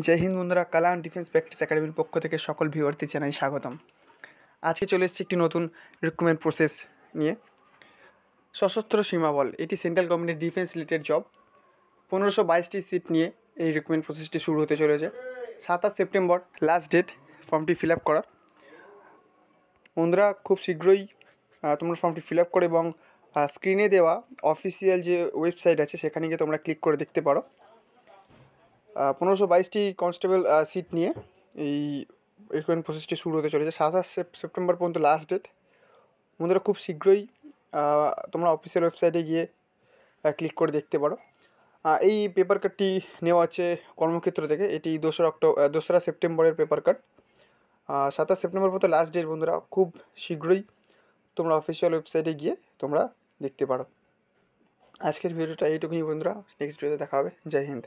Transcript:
জয় হিন্দ বন্ধুরা, কালান defence practice একাডেমির পক্ষ থেকে সকল ভিউয়ারদের জানাই স্বাগতম। আজকে চলে এসেছি একটি নতুন রিক্রুটমেন্ট প্রসেস নিয়ে। সশস্ত্র সীমাবল, এটি সেন্ট্রাল গভর্নমেন্টের ডিফেন্স রিলেটেড জব। 1522টি সিট নিয়ে এই রিক্রুটমেন্ট প্রসেসটি শুরু হতে চলেছে। 27 সেপ্টেম্বর লাস্ট ডেট ফর্মটি ফিল আপ করার। বন্ধুরা, খুব শীঘ্রই তোমরা ফর্মটি ফিল আপ করে এবং স্ক্রিনে দেওয়া অফিসিয়াল যে ওয়েবসাইট আছে সেখানে গিয়ে তোমরা ক্লিক করে দেখতে পারো। 1522টি কনস্টেবল সিট নিয়ে এই রিক্রুটমেন্ট প্রসেসটি শুরু হতে চলেছে। 27 সেপ্টেম্বর পর্যন্ত লাস্ট ডেট। বন্ধুরা, খুব শীঘ্রই তোমরা অফিসিয়াল ওয়েবসাইটে গিয়ে ক্লিক করে দেখতে পারো। এই পেপার কার্ডটি নেওয়া হচ্ছে কর্মক্ষেত্র থেকে। এটি 2রা সেপ্টেম্বরের পেপার কার্ড। 27 সেপ্টেম্বর পর্যন্ত লাস্ট ডেট। বন্ধুরা, খুব শীঘ্রই তোমরা অফিসিয়াল ওয়েবসাইটে গিয়ে তোমরা দেখতে পারো। আজকের ভিডিওটা এইটুকুনি বন্ধুরা, নেক্সট ভিডিওতে দেখা হবে। জয় হিন্দ।